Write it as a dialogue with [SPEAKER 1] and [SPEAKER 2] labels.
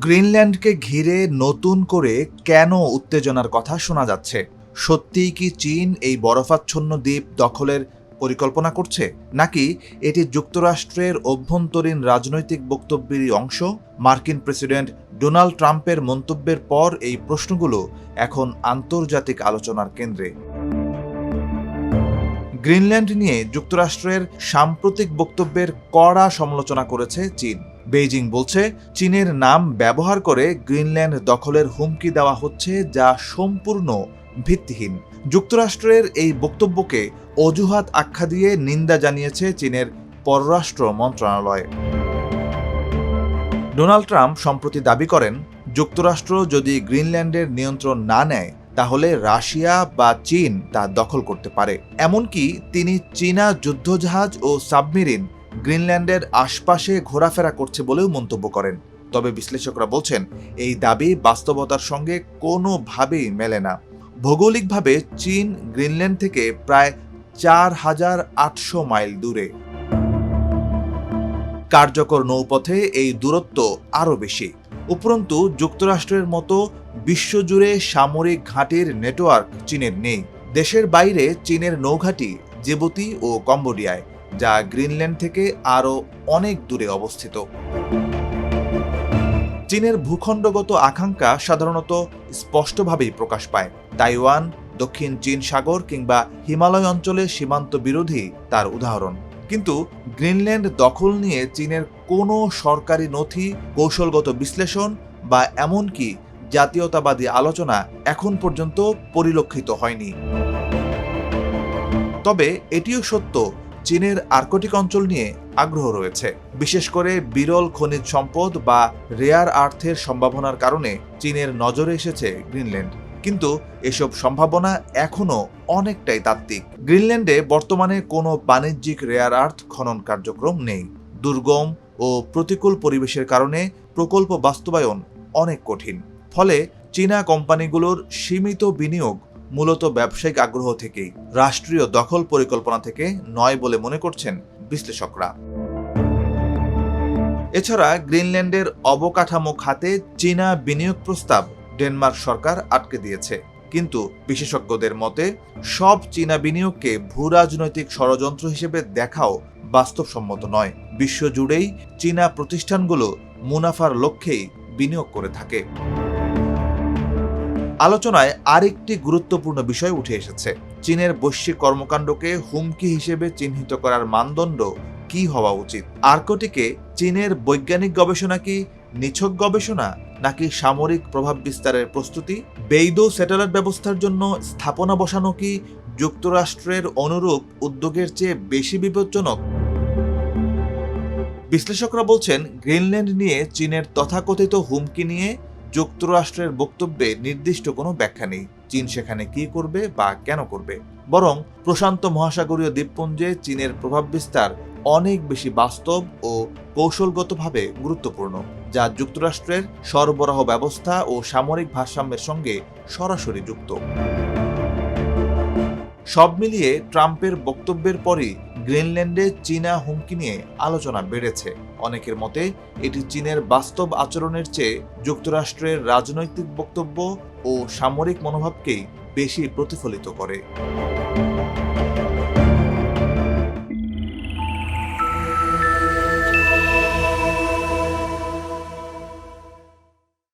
[SPEAKER 1] গ্রিনল্যান্ডকে ঘিরে নতুন করে কেন উত্তেজনার কথা শোনা যাচ্ছে? সত্যিই কি চীন এই বরফাচ্ছন্ন দ্বীপ দখলের পরিকল্পনা করছে, নাকি এটি যুক্তরাষ্ট্রের অভ্যন্তরীণ রাজনৈতিক বক্তব্যেরই অংশ? মার্কিন প্রেসিডেন্ট ডোনাল্ড ট্রাম্পের মন্তব্যের পর এই প্রশ্নগুলো এখন আন্তর্জাতিক আলোচনার কেন্দ্রে। গ্রিনল্যান্ড নিয়ে যুক্তরাষ্ট্রের সাম্প্রতিক বক্তব্যের কড়া সমালোচনা করেছে চীন। বেইজিং বলছে, চীনের নাম ব্যবহার করে গ্রিনল্যান্ড দখলের হুমকি দেওয়া হচ্ছে, যা সম্পূর্ণ ভিত্তিহীন। যুক্তরাষ্ট্রের এই বক্তব্যকে অজুহাত আখ্যা দিয়ে নিন্দা জানিয়েছে চীনের পররাষ্ট্র মন্ত্রণালয়। ডোনাল্ড ট্রাম্প সম্প্রতি দাবি করেন, যুক্তরাষ্ট্র যদি গ্রিনল্যান্ডের নিয়ন্ত্রণ না নেয় তাহলে রাশিয়া বা চীন তা দখল করতে পারে। এমনকি তিনি চীনা যুদ্ধজাহাজ ও সাবমেরিন গ্রিনল্যান্ডের আশপাশে ঘোরাফেরা করছে বলেও মন্তব্য করেন। তবে বিশ্লেষকরা বলছেন, এই দাবি বাস্তবতার সঙ্গে কোনোভাবেই মেলে না। ভৌগোলিকভাবে চীন গ্রিনল্যান্ড থেকে প্রায় ৪,৮০০ মাইল দূরে। কার্যকর নৌপথে এই দূরত্ব আরও বেশি। উপরন্তু যুক্তরাষ্ট্রের মতো বিশ্বজুড়ে সামরিক ঘাঁটির নেটওয়ার্ক চীনের নেই। দেশের বাইরে চীনের নৌঘাঁটি জিবুতি ও কম্বোডিয়ায়, যা গ্রিনল্যান্ড থেকে আরও অনেক দূরে অবস্থিত। চীনের ভূখণ্ডগত আকাঙ্ক্ষা সাধারণত স্পষ্টভাবেই প্রকাশ পায়। তাইওয়ান, দক্ষিণ চীন সাগর কিংবা হিমালয় অঞ্চলে সীমান্ত বিরোধী তার উদাহরণ। কিন্তু গ্রিনল্যান্ড দখল নিয়ে চীনের কোনো সরকারি নথি, কৌশলগত বিশ্লেষণ বা এমনকি জাতীয়তাবাদী আলোচনা এখন পর্যন্ত পরিলক্ষিত হয়নি। তবে এটিও সত্য, চীনের আর্কটিক অঞ্চল নিয়ে আগ্রহ রয়েছে। বিশেষ করে বিরল খনিজ সম্পদ বা রেয়ার আর্থের সম্ভাবনার কারণে চীনের নজরে এসেছে গ্রিনল্যান্ড। কিন্তু এসব সম্ভাবনা এখনও অনেকটাই তাত্ত্বিক। গ্রিনল্যান্ডে বর্তমানে কোনো বাণিজ্যিক রেয়ার আর্থ খনন কার্যক্রম নেই। দুর্গম ও প্রতিকূল পরিবেশের কারণে প্রকল্প বাস্তবায়ন অনেক কঠিন। ফলে চীনা কোম্পানিগুলোর সীমিত বিনিয়োগ মূলত ব্যবসায়িক আগ্রহ থেকেই, রাষ্ট্রীয় দখল পরিকল্পনা থেকে নয় বলে মনে করছেন বিশ্লেষকরা। এছাড়া গ্রিনল্যান্ডের অবকাঠামো খাতে চীনা বিনিয়োগ প্রস্তাব ডেনমার্ক সরকার আটকে দিয়েছে। কিন্তু বিশেষজ্ঞদের মতে সব চীনা বিনিয়োগকে ভূরাজনৈতিক ষড়যন্ত্র হিসেবে দেখাও বাস্তবসম্মত নয়। বিশ্বজুড়েই চীনা প্রতিষ্ঠানগুলো মুনাফার লক্ষ্যেই বিনিয়োগ করে থাকে। আলোচনায় আরেকটি গুরুত্বপূর্ণ বিষয় উঠে এসেছে। চীনের বৈশ্বিক কর্মকাণ্ডকে হুমকি হিসেবে চিহ্নিত করার মানদণ্ড কি হওয়া উচিত? আর্কটিকে চীনের বৈজ্ঞানিক গবেষণা কি নিছক গবেষণা, নাকি সামরিক প্রভাব বিস্তারের প্রস্তুতি? বেইদো স্যাটেলাইট ব্যবস্থার জন্য স্থাপনা বসানো কি যুক্তরাষ্ট্রের অনুরূপ উদ্যোগের চেয়ে বেশি বিপজ্জনক? বিশ্লেষকরা বলছেন, গ্রিনল্যান্ড নিয়ে চীনের তথাকথিত হুমকি নিয়ে যুক্তরাষ্ট্রের বক্তব্যে নির্দিষ্ট কোনো ব্যাখ্যা নেই। চীন সেখানে কি করবে বা কেন করবে? বরং প্রশান্ত মহাসাগরীয় দ্বীপপুঞ্জে চীনের প্রভাব বিস্তার অনেক বেশি বাস্তব ও কৌশলগতভাবে গুরুত্বপূর্ণ, যা যুক্তরাষ্ট্রের সরবরাহ ব্যবস্থা ও সামরিক ভারসাম্যের সঙ্গে সরাসরি যুক্ত। সব মিলিয়ে ট্রাম্পের বক্তব্যের পরই গ্রিনল্যান্ডে চীনা হুমকি নিয়ে আলোচনা বেড়েছে। অনেকের মতে এটি চীনের বাস্তব আচরণের চেয়ে যুক্তরাষ্ট্রের রাজনৈতিক বক্তব্য ও সামরিক মনোভাবকেই বেশি প্রতিফলিত করে।